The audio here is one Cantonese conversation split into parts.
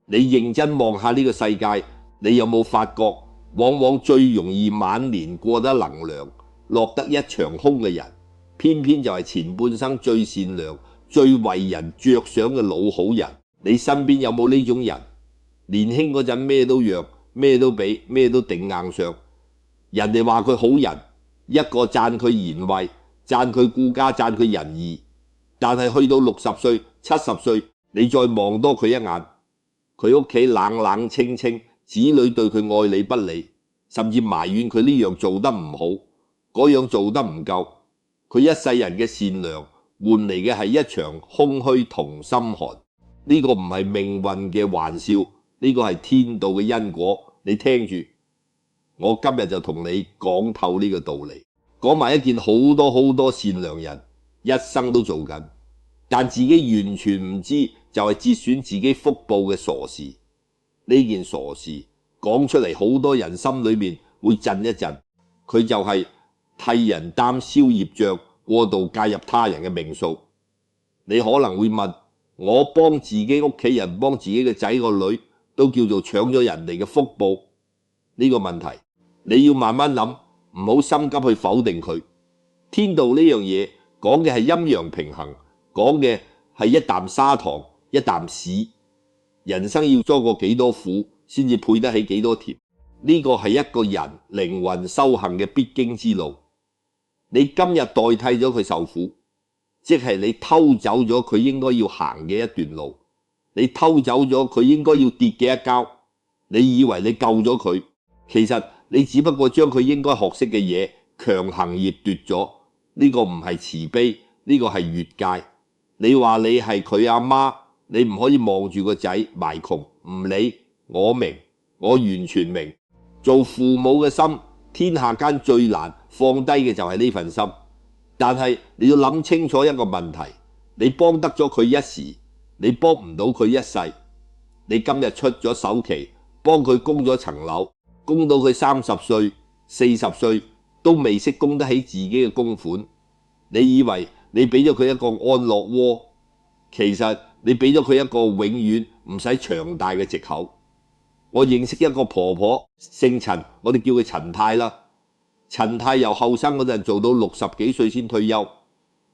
你認真望下呢個世界，你有冇發覺，往往最容易晚年過得能良，落得一場空嘅人，偏偏就係前半生最善良、最為人着想嘅老好人。你身邊有冇呢種人？年輕嗰陣咩都讓，咩都俾，咩都頂硬上，人哋話佢好人，一個讚佢賢惠，讚佢顧家，讚佢仁義。但係去到60歲、70歲，你再望多佢一眼，佢屋企冷冷清清，子女對佢愛理不理，甚至埋怨佢呢樣做得唔好，嗰樣做得唔夠。佢一世人嘅善良換嚟嘅係一場空虛同心寒。呢個唔係命運嘅玩笑，呢個係天道嘅因果。你聽住，我今日就同你講透呢個道理，講埋一件好多好多善良人一生都做緊，但自己完全唔知，就係節選自己福報嘅傻事。呢件傻事講出嚟，好多人心裏面會震一震。佢就係替人擔消業障，過度介入他人嘅命數。你可能會問，我幫自己屋企人，幫自己嘅仔個女，都叫做搶咗人哋嘅福報。呢個問題你要慢慢諗，唔好心急去否定佢。天道呢樣嘢講嘅係陰陽平衡，講嘅係一啖砂糖一啖屎。人生要遭過幾多苦，先至配得起幾多甜。呢個係一個人靈魂修行嘅必經之路。你今日代替咗佢受苦，即係你偷走咗佢應該要行嘅一段路，你偷走咗佢應該要跌嘅一跤。你以為你救咗佢，其實你只不過將佢應該學識嘅嘢強行掠奪咗。呢個唔係慈悲，呢個係越界。你話你係佢阿媽，你唔可以望住個仔埋窮唔理。我明，我完全明。做父母嘅心，天下間最難放低嘅就係呢份心。但係你要諗清楚一個問題，你幫得咗佢一時，你幫唔到佢一世。你今日出咗首期，幫佢供咗層樓，供到佢30歲、40歲都未識供得起自己嘅供款。你以為你俾咗佢一個安樂窩，其實你俾咗佢一個永遠唔使長大嘅藉口。我認識一個婆婆，姓陳，我哋叫佢陳太啦。陳太由後生嗰陣做到60幾歲先退休，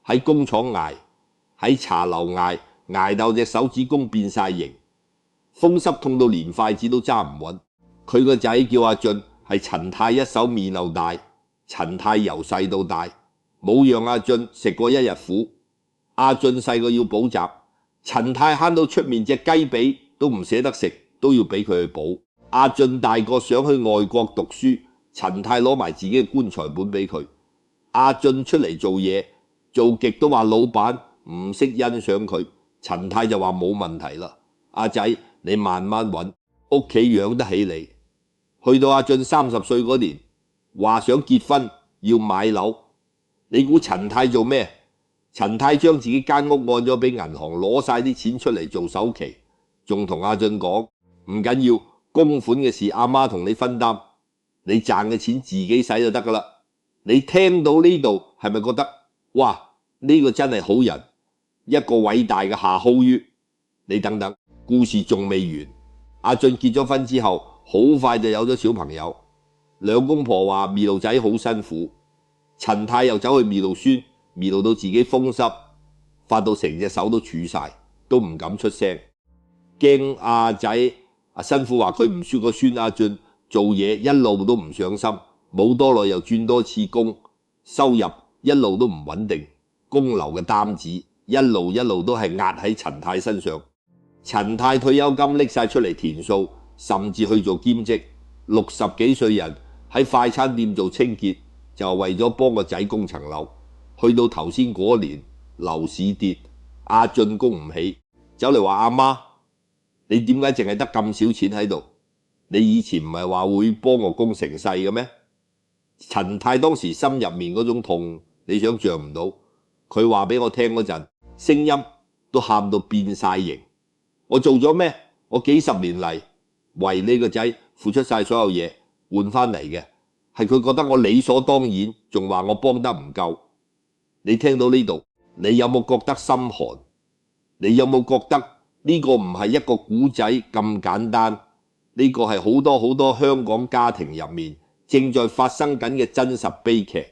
喺工廠捱，喺茶樓捱到隻手指公變晒形，風濕痛到連筷子都揸唔穩。佢個仔叫阿俊，係陳太一手面漏大。陳太由細到大冇讓阿俊食過一日苦。阿俊細個要補習，陳太慳到出面隻雞髀都唔捨得食，都要俾佢去補。阿俊大個想去外國讀書，陳太攞埋自己嘅棺材本俾佢。阿俊出嚟做嘢，做極都話老闆唔識欣賞佢，陳太就話冇問題啦。阿仔，你慢慢揾，屋企養得起你。去到阿俊30歲嗰年，話想結婚要買樓，你估陳太做咩？陳太將自己間屋按咗俾銀行，攞晒啲錢出嚟做首期，仲同阿俊講唔緊要，供款嘅事阿媽同你分擔，你賺嘅錢自己使就得噶啦。你聽到呢度係咪覺得哇，呢個真係好人，一個偉大嘅夏浩于？你等等，故事仲未完。阿俊結咗婚之後，好快就有咗小朋友。兩公婆話禰路仔好辛苦，陳太又走去禰路孫，禰路到自己風濕，發到成隻手都瘀晒，都唔敢出聲，驚阿仔阿辛苦話佢唔輸個孫。阿俊做嘢一路都唔上心，冇多耐又轉多次工，收入一路都唔穩定，供樓嘅擔子一路都係壓喺陳太身上。陳太退休金拎晒出嚟填數，甚至去做兼職。60幾歲人喺快餐店做清潔，就係為咗幫個仔供層樓。去到頭先嗰年樓市跌，阿俊供唔起，走嚟話阿媽，你點解淨係得咁少錢喺度？你以前唔係話會幫我供成世嘅咩？陳太當時心入面嗰種痛，你想象唔到。佢話俾我聽嗰陣，聲音都喊到變晒形。我做咗咩？我幾十年嚟為你個仔付出晒所有嘢換翻嚟嘅，係佢覺得我理所當然，仲話我幫得唔夠。你聽到呢度，你有冇覺得心寒？你有冇覺得呢個唔係一個古仔咁簡單，呢個係好多好多香港家庭入面正在發生緊嘅真實悲劇。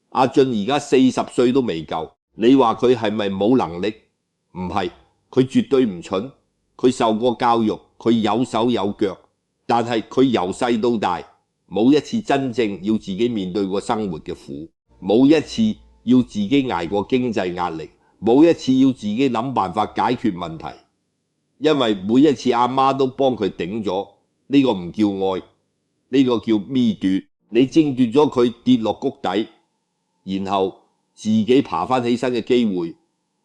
阿俊而家40歲都未夠，你話佢係咪冇能力？唔係，佢絕對唔蠢，佢受過教育，佢有手有腳，但係佢由細到大冇一次真正要自己面對過生活嘅苦，冇一次要自己捱過經濟壓力，冇一次要自己諗辦法解決問題。因為每一次阿媽都幫佢頂咗，呢個唔叫愛，呢個叫搣奪。你爭奪咗佢跌落谷底，然後自己爬翻起身嘅機會，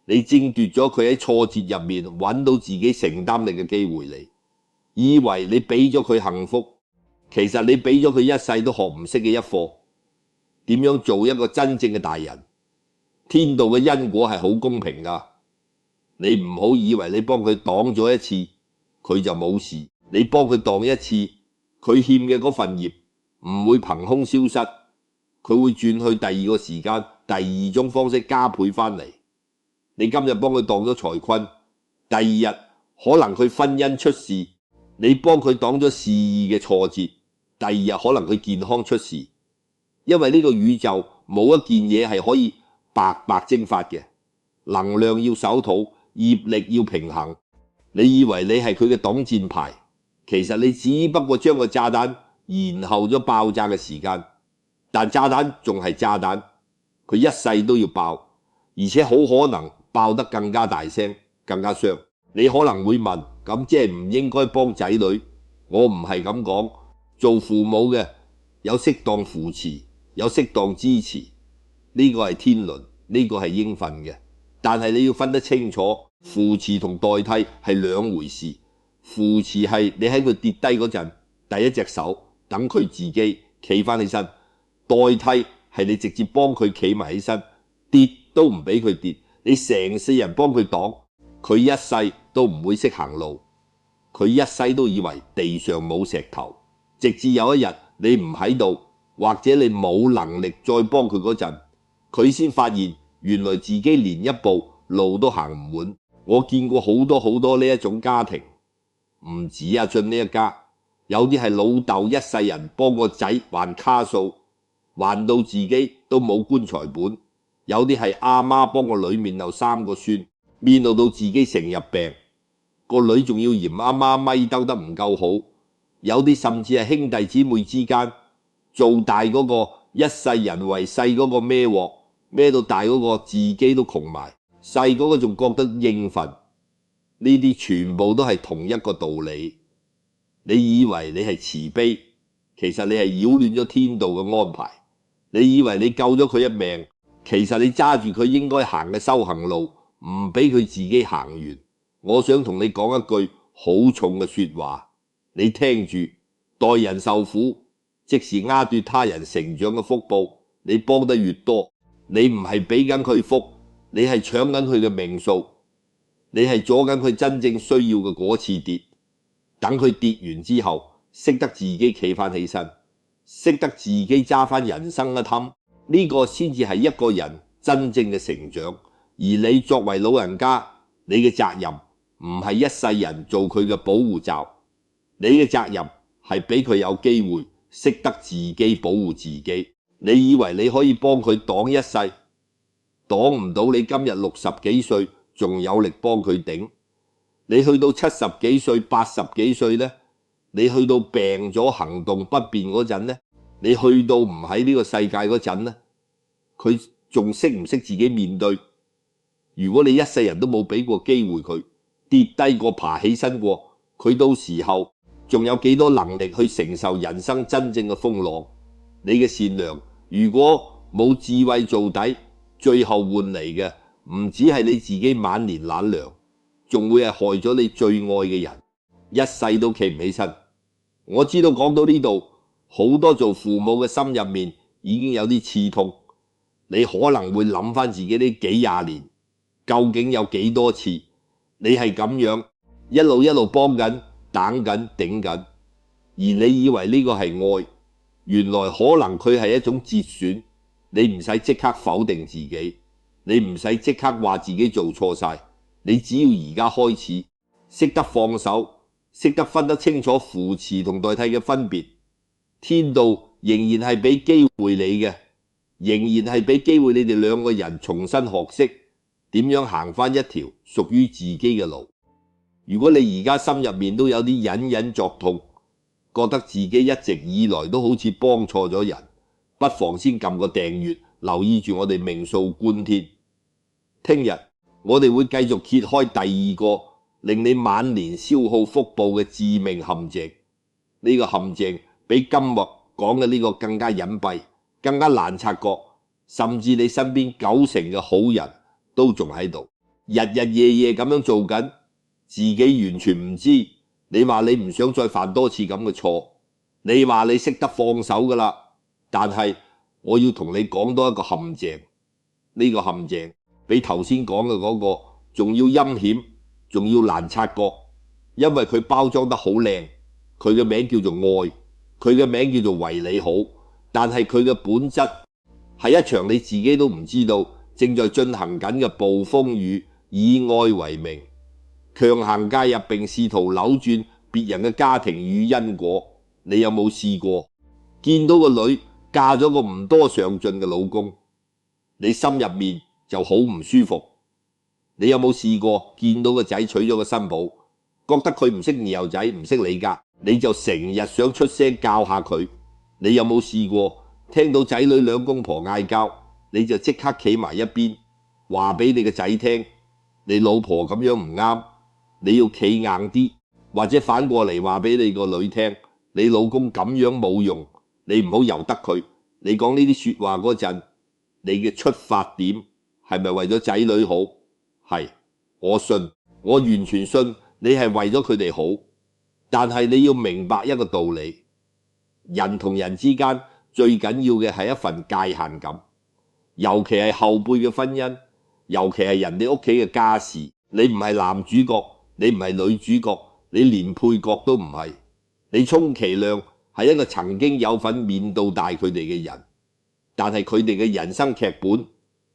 你爭奪咗佢喺挫折入面揾到自己承擔力嘅機會嚟，以為你俾咗佢幸福，其實你俾咗佢一世都學唔識嘅一課，點樣做一個真正嘅大人。天道嘅因果係好公平㗎。你唔好以為你幫佢擋咗一次，佢就冇事。你幫佢擋一次，佢欠嘅嗰份業唔會憑空消失，佢會轉去第二個時間、第二種方式加倍翻嚟。你今日幫佢擋咗財困，第二日可能佢婚姻出事，你幫佢擋咗事業嘅挫折，第二日可能佢健康出事。因為呢個宇宙冇一件嘢係可以白白蒸發嘅，能量要守土，業力要平衡。你以為你係佢嘅擋箭牌，其實你只不過將個炸彈延後咗爆炸嘅時間，但炸彈仲係炸彈，佢一世都要爆，而且好可能爆得更加大聲，更加傷。你可能會問，咁即係唔應該幫仔女？我唔係咁講，做父母嘅有適當扶持，有適當支持，呢個係天倫，呢個係應份嘅。但係你要分得清楚，扶持同代替係兩回事。扶持係你喺佢跌低嗰陣，第一隻手等佢自己企翻起身；代替係你直接幫佢企埋起身，跌都唔俾佢跌，你成世人幫佢擋，佢一世都唔會識行路，佢一世都以為地上冇石頭，直至有一日你唔喺度，或者你冇能力再幫佢嗰陣，佢先發現原來自己連一步路都行唔穩。我見過好多好多呢一種家庭，唔止阿俊呢一家，有啲係老豆一世人幫個仔還卡數，還到自己都冇棺材本；有啲係阿媽幫個女面漏3個孫，面漏到自己成日病，個女仲要嫌阿媽咪兜得唔夠好；有啲甚至係兄弟姊妹之間做大嗰個一世人為細嗰個孭鑊，孭到大嗰個自己都窮埋，細嗰個仲覺得應份。呢啲全部都係同一個道理。你以為你係慈悲，其實你係擾亂咗天道嘅安排。你以為你救咗佢一命，其實你揸住佢應該行嘅修行路，唔俾佢自己行完。我想同你講一句好重嘅說話，你聽住：待人受苦，即是鴉奪他人成長嘅福報。你幫得越多，你唔係俾緊佢福，你係搶緊佢嘅命數，你係阻緊佢真正需要嘅嗰次跌。等佢跌完之後，識得自己企翻起身，識得自己揸翻人生一氹，呢個先至係一個人真正嘅成長。而你作為老人家，你嘅責任唔係一世人做佢嘅保護罩，你嘅責任係俾佢有機會識得自己保護自己。你以為你可以幫佢擋一世，擋唔到。你今日60幾歲仲有力幫佢頂，你去到70幾歲、80幾歲呢？你去到病咗行動不便嗰陣呢？你去到唔喺呢個世界嗰陣呢？佢仲識唔識自己面對？如果你一世人都冇俾過機會佢跌低過爬起身過，佢到時候仲有幾多能力去承受人生真正嘅風浪？你嘅善良如果冇智慧做底，最後換嚟嘅唔止係你自己晚年懶涼，仲會係害咗你最愛嘅人，一世都企唔起身。我知道講到呢度，好多做父母嘅心入面已經有啲刺痛。你可能會諗翻自己呢幾廿年，究竟有幾多次你係咁樣一路幫緊、等緊、頂緊，而你以為呢個係愛，原來可能佢係一種折損。你唔使即刻否定自己，你唔使即刻話自己做錯晒，你只要而家開始識得放手，識得分得清楚扶持同代替嘅分別。天道仍然係俾機會你嘅，仍然係俾機會你哋兩個人重新學識點樣行返一條屬於自己嘅路。如果你而家心入面都有啲隱隱作痛，覺得自己一直以來都好似幫錯咗人，不妨先撳個訂閱，留意住我哋命數觀天。聽日我哋會繼續揭開第二個令你晚年消耗福報嘅致命陷阱。呢個陷阱比今日講嘅呢個更加隱蔽，更加難察覺，甚至你身邊90%嘅好人都仲喺度，日日夜夜咁樣做緊，自己完全唔知。你話你唔想再犯多次咁嘅錯，你話你識得放手噶啦，但係我要同你講多一個陷阱。呢個陷阱比頭先講嘅嗰個仲要陰險，仲要難察覺，因為佢包裝得好靚，佢嘅名叫做愛，佢嘅名叫做為你好，但係佢嘅本質係一場你自己都唔知道正在進行緊嘅暴風雨，以愛為名，強行介入並試圖扭轉別人嘅家庭與因果。你有冇試過見到個女嫁咗個唔多上進嘅老公，你心入面就好唔舒服？你有冇試過見到個仔娶咗個新抱，覺得佢唔識湊仔唔識理家，你就成日想出聲教下佢？你有冇試過聽到仔女兩公婆嗌交，你就即刻企埋一邊話俾你個仔聽，你老婆咁樣唔啱，你要企硬啲，或者反過嚟話俾你個女聽，你老公咁樣冇用，你唔好由得佢。你講呢啲說話嗰陣，你嘅出發點係咪為咗仔女好？係，我信，我完全信你係為咗佢哋好。但係你要明白一個道理，人同人之間最緊要嘅係一份界限感，尤其係後輩嘅婚姻，尤其係人哋屋企嘅家事。你唔係男主角，你唔係女主角，你連配角都唔係。你充其量係一個曾經有份面到大佢哋嘅人，但係佢哋嘅人生劇本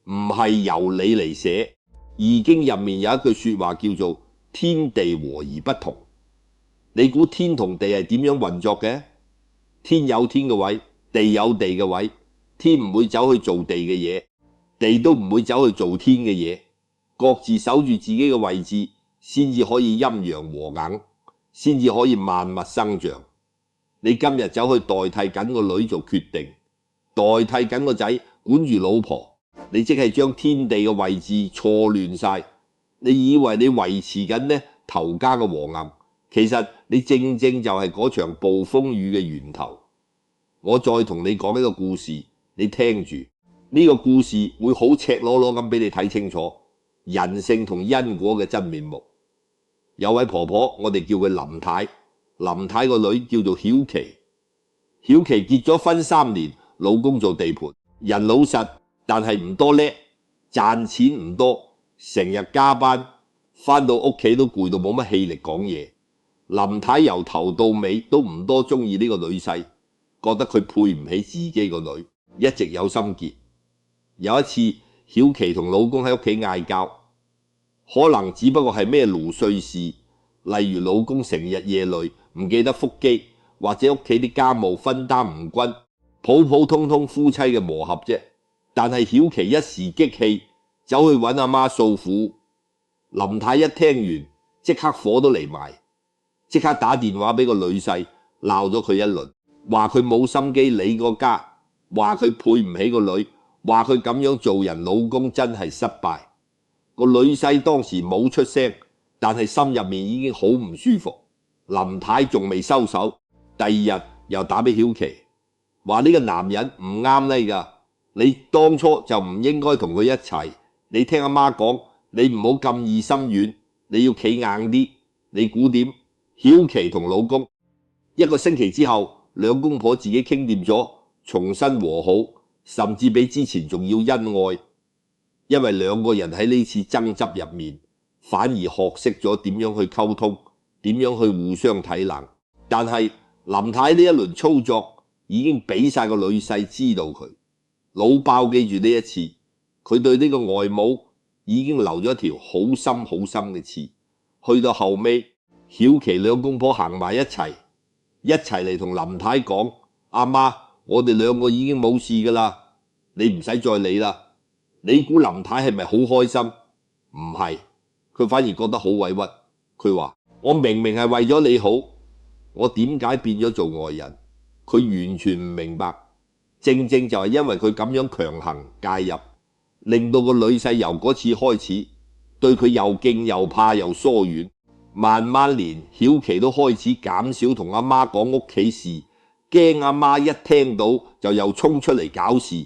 唔係由你嚟寫。易經入面有一句說話叫做天地和而不同。你估天同地係點樣運作嘅？天有天嘅位，地有地嘅位，天唔會走去做地嘅嘢，地都唔會走去做天嘅嘢，各自守住自己嘅位置，先至可以陰陽和硬，先至可以萬物生長。你今日走去代替緊個女做決定，代替緊個仔管住老婆，你即係將天地嘅位置錯亂晒。你以為你維持緊呢頭家嘅和諧，其實你正正就係嗰場暴風雨嘅源頭。我再同你講一個故事，你聽住，呢個故事會好赤裸裸咁俾你睇清楚人性同因果嘅真面目。有位婆婆，我哋叫佢林太，林太個女叫做曉琪。曉琪結咗婚3年，老公做地盤，人老實，但係唔多叻，賺錢唔多，成日加班，返到屋企都攰到冇乜氣力講嘢。林太由頭到尾都唔多中意呢個女婿，覺得佢配唔起自己個女，一直有心結。有一次，曉琪同老公喺屋企嗌交，可能只不過係咩勞碎事，例如老公成日夜累，唔記得腹肌，或者屋企啲家務分擔唔均，普普通通夫妻嘅磨合啫。但係曉琪一時激氣，走去揾阿媽訴苦。林太一聽完，即刻火都嚟埋，即刻打電話俾個女婿，鬧咗佢一輪，話佢冇心機理個家，話佢配唔起個女，話佢咁樣做人老公真係失敗。個女婿當時冇出聲，但係心入面已經好唔舒服。林太仲未收手，第二日又打俾曉琪，話呢個男人唔啱你噶，你當初就唔應該同佢一齊。你聽阿媽講，你唔好咁易心軟，你要企硬啲。你估點？曉琪同老公1個星期之後，兩公婆自己傾掂咗，重新和好，甚至比之前仲要恩愛。因為兩個人喺呢次爭執入面，反而學識咗點樣去溝通，點樣去互相體諒。但係林太呢一輪操作已經俾晒個女婿知道佢，老爆記住呢一次，佢對呢個外母已經留咗一條好深好深嘅刺，去到後尾，曉琪兩公婆行埋一齊嚟同林太講：阿媽，我哋兩個已經冇事㗎啦，你唔使再理啦。你估林太係咪好開心？唔係，佢反而覺得好委屈。佢話：我明明係為咗你好，我點解變咗做外人？佢完全唔明白，正正就係因為佢咁樣強行介入，令到個女婿由嗰次開始對佢又敬又怕又疏遠，慢慢連曉琪都開始減少同阿媽講屋企事，驚阿媽一聽到就又衝出嚟搞事。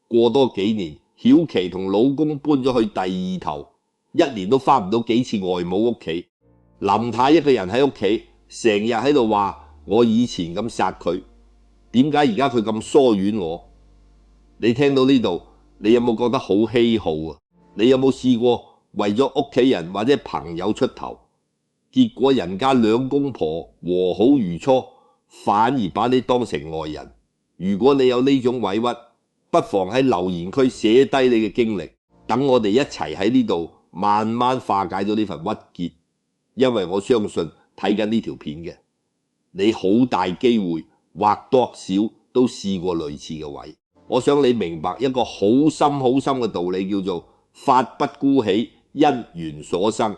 過多幾年，曉琪同老公搬咗去第二頭，一年都返唔到幾次外母屋企。林太一個人喺屋企，成日喺度話我以前咁殺佢，點解而家佢咁疏遠我？你聽到呢度，你有冇覺得好稀罕啊？你有冇試過為咗屋企人或者朋友出頭，結果人家兩公婆和好如初，反而把你當成外人？如果你有呢種委屈，不妨喺留言區寫低你嘅經歷，等我哋一齊喺呢度慢慢化解咗呢份鬱結。因為我相信睇緊呢條片嘅你，好大機會或多少都試過類似嘅位。我想你明白一個好深好深嘅道理，叫做法不孤喜，因緣所生。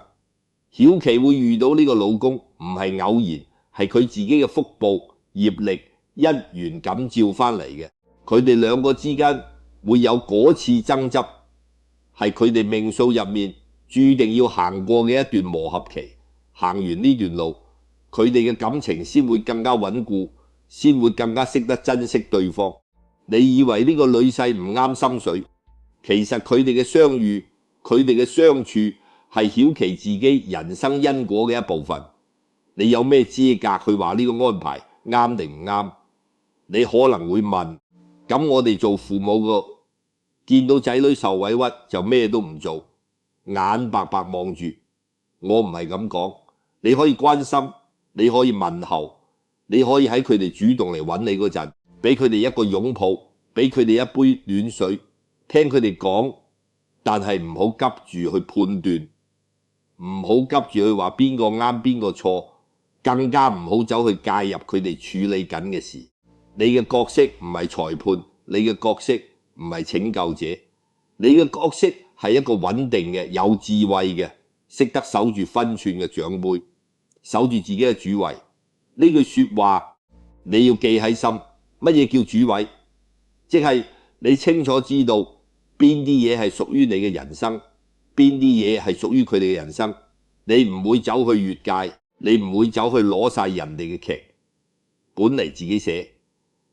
曉琪會遇到呢個老公唔係偶然，係佢自己嘅福報、業力、因緣感召翻嚟嘅。佢哋兩個之間會有嗰次爭執，係佢哋命數入面注定要行過嘅一段磨合期。行完呢段路，佢哋嘅感情先會更加穩固，先會更加識得珍惜對方。你以為呢個女婿唔啱心水，其實佢哋嘅相遇，佢哋嘅相處係曉琪自己人生因果嘅一部分。你有咩資格去話呢個安排啱定唔啱？你可能會問，咁我哋做父母個見到仔女受委屈就咩都唔做，眼白白望住？我唔係咁講。你可以關心，你可以問候，你可以喺佢哋主動嚟揾你嗰陣，俾佢哋一個擁抱，俾佢哋一杯暖水，聽佢哋講，但係唔好急住去判斷，唔好急住去話邊個啱邊個錯，更加唔好走去介入佢哋處理緊嘅事。你嘅角色唔係裁判，你嘅角色唔係拯救者，你嘅角色係一個穩定嘅、有智慧嘅、識得守住分寸嘅長輩，守住自己嘅主位。呢句說話你要記喺心。乜嘢叫主位？即係你清楚知道邊啲嘢係屬於你嘅人生，邊啲嘢係屬於佢哋嘅人生。你唔會走去越界，你唔會走去攞晒人哋嘅劇本嚟自己寫。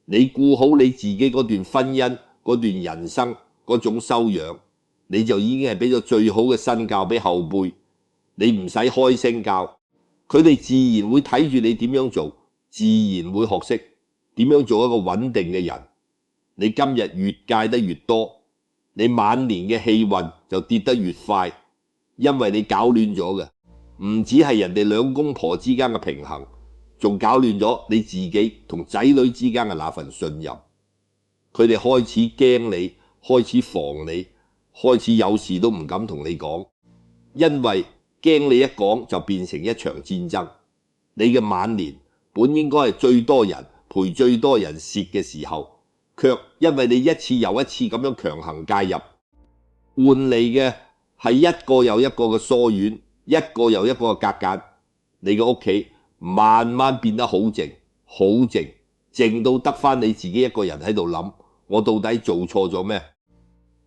你顧好你自己嗰段婚姻、嗰段人生嗰種修養，你就已經係俾咗最好嘅身教俾後輩。你唔使開聲教，佢哋自然會睇住你點樣做，自然會學識點樣做一個穩定嘅人。你今日越戒得越多，你晚年嘅氣運就跌得越快，因為你搞亂咗嘅，唔止係人哋兩公婆之間嘅平衡，仲搞亂咗你自己同仔女之間嘅那份信任。佢哋開始驚你，開始防你，開始有事都唔敢同你講，因為驚你一講就變成一場戰爭。你嘅晚年本應該係最多人陪最多人蝕嘅時候，卻因為你一次又一次咁樣強行介入，換嚟嘅係一個又一個嘅疏遠，一個又一個嘅隔間。你嘅屋企慢慢變得好靜，好靜，靜到得返你自己一個人喺度諗，我到底做錯咗咩？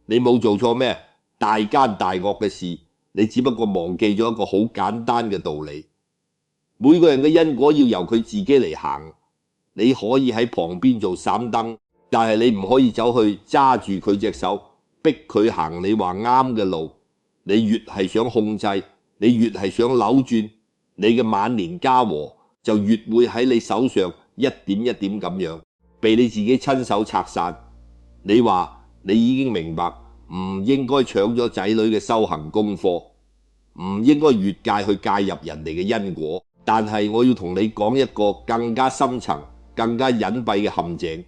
你冇做錯咩？大奸大惡嘅事，你只不過忘記咗一個好簡單嘅道理。每個人嘅因果要由佢自己嚟行。你可以喺旁邊做閃燈，但係你唔可以走去揸住佢隻手，逼佢行你話啱嘅路。你越係想控制，你越係想扭轉，你嘅晚年家和就越會喺你手上一點一點咁樣被你自己親手拆散。你話你已經明白唔應該搶咗仔女嘅修行功課，唔應該越界去介入人哋嘅因果，但係我要同你講一個更加深層更加隱蔽嘅陷阱。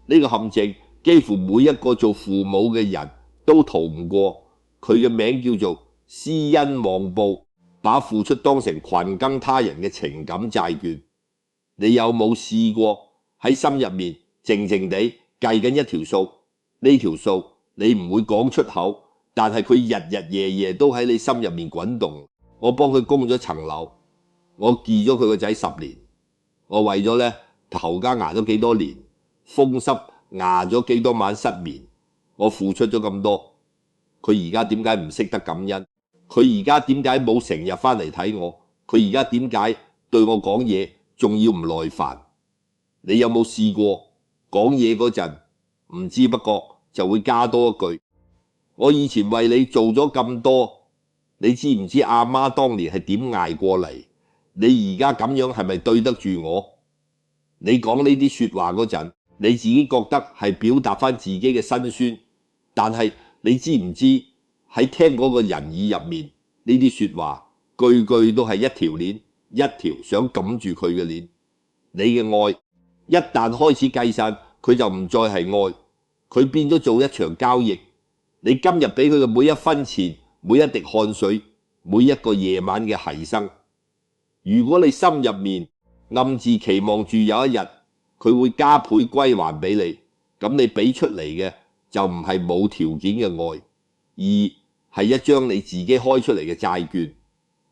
呢個陷阱幾乎每一個做父母嘅人都逃唔過，佢嘅名叫做施恩忘報。把付出當成群耕他人嘅情感債券。你有冇試過喺心入面靜靜地計緊一條數？呢條數你唔會講出口，但係佢日日夜夜都喺你心入面滾動。我幫佢供咗層樓，我寄咗佢個仔10年，我為咗呢頭家捱咗幾多年，風濕捱咗幾多晚失眠，我付出咗咁多，佢而家點解唔識得感恩？佢而家點解冇成日返嚟睇我？佢而家點解對我講嘢仲要唔耐煩？你有冇試過講嘢嗰陣唔知不覺就會加多一句：我以前為你做咗咁多，你知唔知阿媽當年係點捱過嚟？你而家咁樣係咪對得住我？你講呢啲說話嗰陣，你自己覺得係表達返自己嘅辛酸，但係你知唔知喺聽嗰個人耳入面，呢啲說話句句都係一條鏈，一條想撳住佢嘅鏈。你嘅愛一旦開始計算，佢就唔再係愛，佢變咗做一場交易。你今日俾佢嘅每一分錢，每一滴汗水，每一個夜晚嘅犧牲，如果你心入面暗自期望住有一日佢會加倍歸還俾你，咁你俾出嚟嘅就唔係冇條件嘅愛，而係一張你自己開出嚟嘅債券。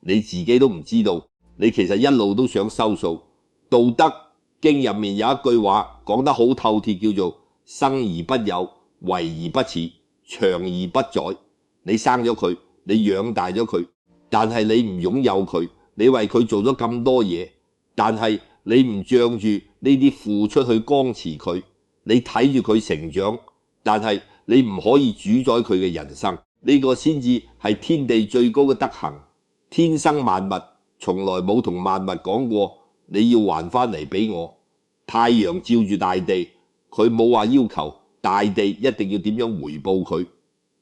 你自己都唔知道，你其實一路都想收數。道德經入面有一句話講得好透徹，叫做生而不有，為而不恃，長而不宰。你生咗佢，你養大咗佢，但係你唔擁有佢，你為佢做咗咁多嘢，但係你唔仗住呢啲付出去光持佢，你睇住佢成長，但係你唔可以主宰佢嘅人生。呢個先至係天地最高嘅德行。天生萬物從來冇同萬物講過你要還返嚟俾我。太陽照住大地，佢冇話要求大地一定要點樣回報佢，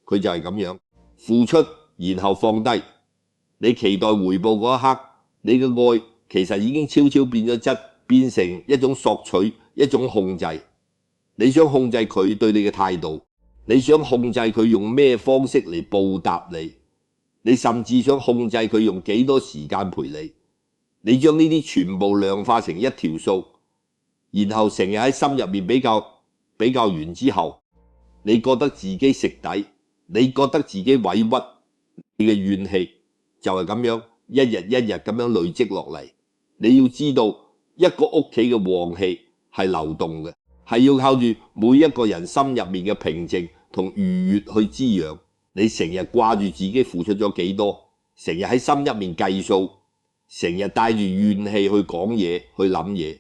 佢就係咁樣付出，然後放低。你期待回報嗰一刻，你嘅愛其實已經悄悄變咗質，變成一種索取，一種控制。你想控制佢對你嘅態度，你想控制佢用咩方式嚟報答你，你甚至想控制佢用幾多時間陪你。你將呢啲全部量化成一條數，然後成日喺心入面比較完之後，你覺得自己食底，你覺得自己委屈，你嘅怨氣就係咁樣一日一日咁樣累積落嚟。你要知道，一個屋企嘅旺氣係流動嘅，係要靠住每一個人心入面嘅平靜同愉悅去滋養。你成日掛住自己付出咗幾多，成日喺心入面計數，成日帶住怨氣去講嘢去諗嘢，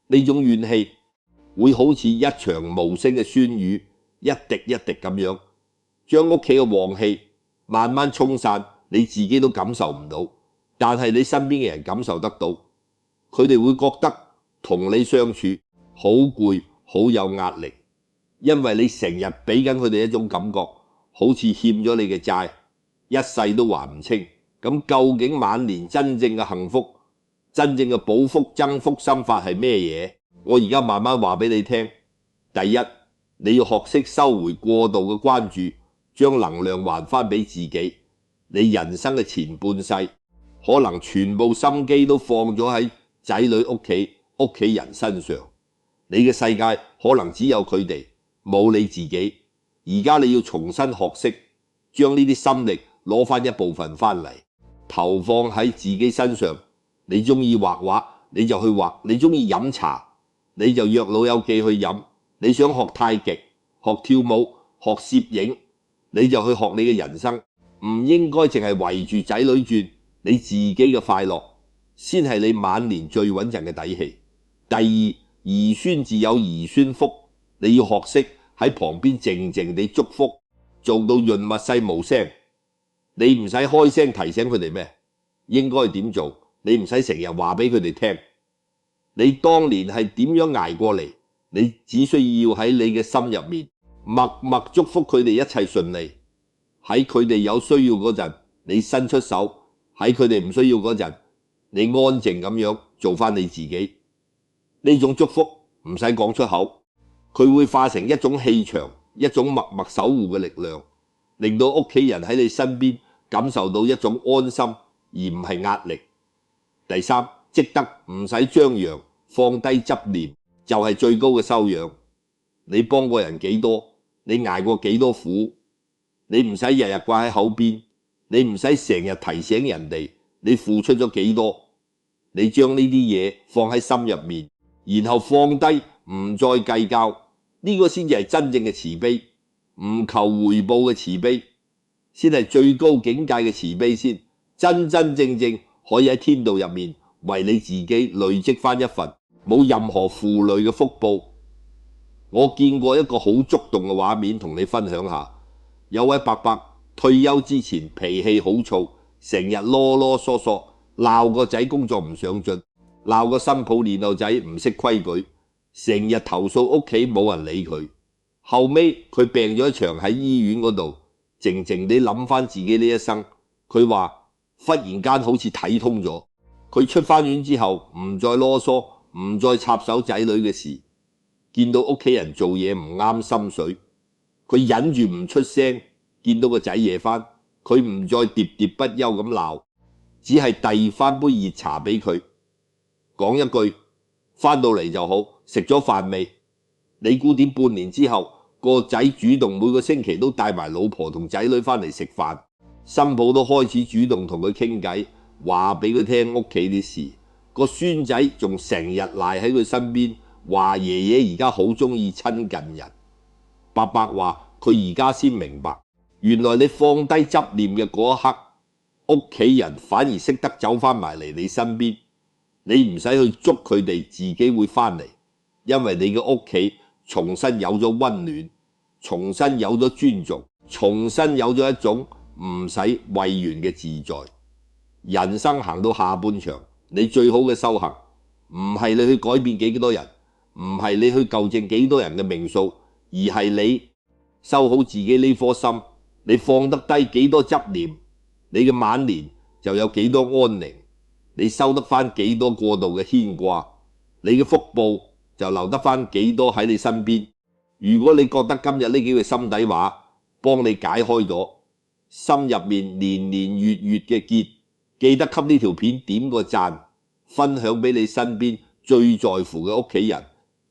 呢種怨氣會好似一場無聲嘅酸雨，一滴一滴咁樣將屋企嘅旺氣慢慢沖散，你自己都感受唔到，但係你身邊嘅人感受得到。佢哋會覺得同你相處好攰，好有壓力，因為你成日俾緊佢哋一種感覺，好似欠咗你嘅債，一世都還唔清。咁究竟晚年真正嘅幸福，真正嘅保福增福心法係咩嘢？我而家慢慢話俾你聽。第一，你要學識收回過度嘅關注，將能量還返俾自己。你人生嘅前半世可能全部心機都放咗喺仔女屋企人身上，你嘅世界可能只有佢哋，冇你自己。而家你要重新學識將呢啲心力攞返一部分返嚟，投放喺自己身上。你中意畫畫，你就去畫；你中意飲茶，你就約老友記去飲；你想學太極、學跳舞、學攝影，你就去學你嘅人生。唔應該淨係圍住仔女轉，你自己嘅快樂先係你晚年最穩陣嘅底氣。第二，兒孫自有兒孫福，你要學識喺旁邊靜靜地祝福，做到潤物細無聲。你唔使開聲提醒佢哋咩應該點做，你唔使成日話俾佢哋聽。你當年係點樣捱過嚟，你只需要喺你嘅心入面默默祝福佢哋一切順利。喺佢哋有需要嗰陣，你伸出手；喺佢哋唔需要嗰陣，你安靜咁樣做返你自己。呢種祝福唔使講出口，佢會化成一種氣場，一種默默守護嘅力量，令到屋企人喺你身邊感受到一種安心，而唔係壓力。第三，積德唔使張揚，放低執念就係最高嘅修養。你幫過人幾多，你捱過幾多苦，你唔使日日掛喺口邊，你唔使成日提醒人哋你付出咗幾多。你將呢啲嘢放喺心入面，然後放低，唔再計較，呢個先至係真正嘅慈悲。唔求回報嘅慈悲，先係最高境界嘅慈悲先，真真正正可以喺天道入面為你自己累積翻一份冇任何負累嘅福報。我見過一個好觸動嘅畫面，同你分享下。有位伯伯退休之前脾氣好燥，成日囉囉嗦嗦，鬧個仔工作唔上進，鬧個新抱年幼仔唔識規矩，成日投訴屋企冇人理佢。後尾佢病咗一場喺醫院嗰度，靜靜地諗翻自己呢一生，佢話忽然間好似睇通咗。佢出翻院之後唔再囉嗦，唔再插手仔女嘅事，見到屋企人做嘢唔啱心水，佢忍住唔出聲。見到個仔夜翻，佢唔再喋喋不休咁鬧，只係遞翻杯熱茶俾佢，講一句翻到嚟就好，食咗飯未？你估點？半年之後，個仔主動每個星期都帶埋老婆同仔女翻嚟食飯，新抱都開始主動同佢傾偈，話俾佢聽屋企啲事。個孫仔仲成日賴喺佢身邊，話爺爺而家好中意親近人。伯伯話佢而家先明白，原來你放低執念嘅嗰一刻，屋企人反而識得走翻埋嚟你身邊。你唔使去捉佢哋，自己會翻嚟，因為你嘅屋企重新有咗溫暖，重新有咗尊重，重新有咗一種唔使為完嘅自在。人生行到下半場，你最好嘅修行唔係你去改變幾多人，唔係你去糾正幾多人嘅命數，而係你修好自己呢顆心。你放得低幾多執念，你嘅晚年就有幾多安寧。你收得翻幾多過度嘅牽掛，你嘅福報就留得翻幾多喺你身邊。如果你覺得今日呢幾句心底話幫你解開咗心入面年年月月嘅結，記得給呢條片點個讚，分享俾你身邊最在乎嘅屋企人。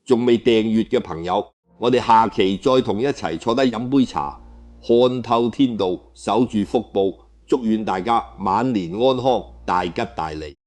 仲未訂閱嘅朋友，我哋下期再同一齊坐低飲杯茶，看透天道，守住福報，祝願大家晚年安康，大吉大利。